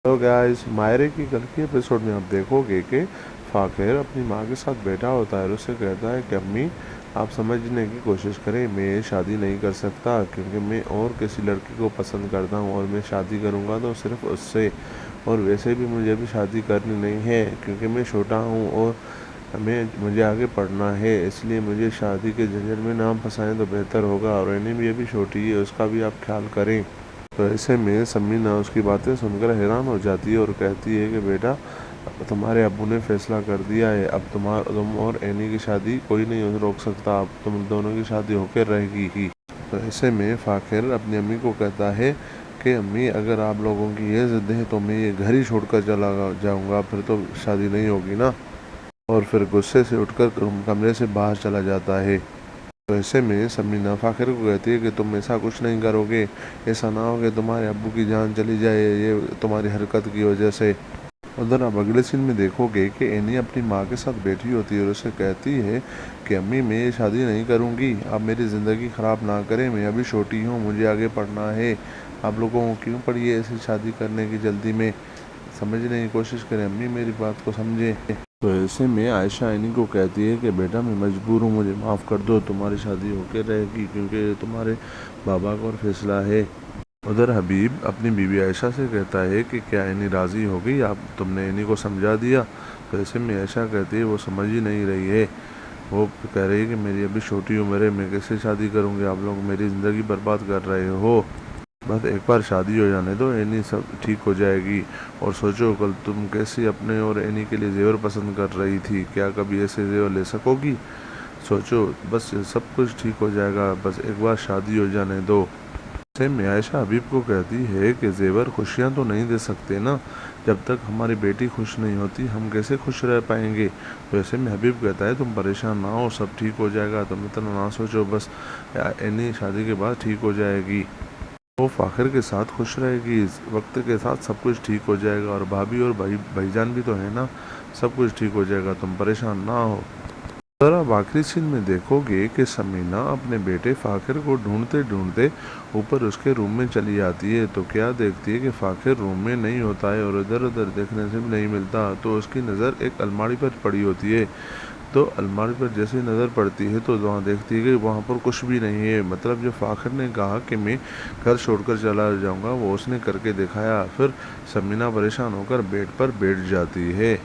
तो गाइस मायरे की कल के एपिसोड में आप देखोगे कि फाखिर अपनी माँ के साथ बैठा होता है और उससे कहता है कि अम्मी आप समझने की कोशिश करें, मैं ये शादी नहीं कर सकता क्योंकि मैं और किसी लड़की को पसंद करता हूँ और मैं शादी करूँगा तो सिर्फ उससे। और वैसे भी मुझे भी शादी करनी नहीं है क्योंकि मैं छोटा हूँ और मुझे आगे पढ़ना है, इसलिए मुझे शादी के झंझट में ना फंसाएं तो बेहतर होगा। और इन्हें भी अभी छोटी है, उसका भी आप ख्याल करें। तो ऐसे में समीना उसकी बातें सुनकर हैरान हो जाती है और कहती है कि बेटा, अब तुम्हारे अब्बू ने फैसला कर दिया है, अब तुम और एनी की शादी कोई नहीं रोक सकता, अब तुम दोनों की शादी होकर रहेगी ही। तो ऐसे में फाखिर अपनी अम्मी को कहता है कि अम्मी अगर आप लोगों की ये ज़िद है तो मैं ये घर ही छोड़कर चला जाऊंगा, फिर तो शादी नहीं होगी ना। और फिर गुस्से से उठकर कमरे से बाहर चला जाता है। तो ऐसे में समीना फाखिर को कहती है कि तुम ऐसा कुछ नहीं करोगे, ऐसा ना हो कि तुम्हारे अब्बू की जान चली जाए ये तुम्हारी हरकत की वजह से। उधर अब अगले सीन में देखोगे कि एनी अपनी माँ के साथ बैठी होती है और उसे कहती है कि अम्मी मैं ये शादी नहीं करूँगी, आप मेरी ज़िंदगी ख़राब ना करें, मैं अभी छोटी हूँ, मुझे आगे पढ़ना है, आप लोगों को क्यों पड़ी है ऐसी शादी करने की जल्दी में, समझने की कोशिश करें, अम्मी मेरी बात को समझे। तो ऐसे में आयशा इन्हीं को कहती है कि बेटा मैं मजबूर हूँ, मुझे माफ़ कर दो, तुम्हारी शादी होकर रहेगी क्योंकि ये तुम्हारे बाबा का और फैसला है। उधर हबीब अपनी बीवी आयशा से कहता है कि क्या इन्हीं राज़ी हो गई, आप तुमने इन्हीं को समझा दिया। तो ऐसे में आयशा कहती है वो समझ ही नहीं रही है, वो कह रही है कि मेरी अभी छोटी उम्र है, मैं कैसे शादी करूँगी, आप लोग मेरी ज़िंदगी बर्बाद कर रहे हो, बस एक बार शादी हो जाने दो, एनी सब ठीक हो जाएगी। और सोचो कल तुम कैसे अपने और एनी के लिए जेवर पसंद कर रही थी, क्या कभी ऐसे जेवर ले सकोगी, सोचो, बस सब कुछ ठीक हो जाएगा, बस एक बार शादी हो जाने दो। से में आयशा हबीब को कहती है कि जेवर खुशियाँ तो नहीं दे सकते ना, जब तक हमारी बेटी खुश नहीं होती हम कैसे खुश रह पाएंगे। तो ऐसे में हबीब कहता है तुम परेशान ना हो, सब ठीक हो जाएगा, तुम इतना ना सोचो, बस एनी शादी के बाद ठीक हो जाएगी, वो फाखिर के साथ खुश रहेगी, इस वक्त के साथ सब कुछ ठीक हो जाएगा, और भाभी और भाईजान भी तो है ना, सब कुछ ठीक हो जाएगा, तुम परेशान ना हो। ज़रा अब आखिरी सीन में देखोगे कि समीना अपने बेटे फाखिर को ढूंढते ढूंढते ऊपर उसके रूम में चली जाती है। तो क्या देखती है कि फाखिर रूम में नहीं होता है और इधर उधर देखने से भी नहीं मिलता। तो उसकी नज़र एक अलमारी पर पड़ी होती है। तो अलमारी पर जैसे नज़र पड़ती है तो वहाँ देखती है कि वहाँ पर कुछ भी नहीं है, मतलब जो फाखिर ने कहा कि मैं घर छोड़कर चला जाऊँगा वो उसने करके दिखाया। फिर समीना परेशान होकर बेड पर बैठ जाती है।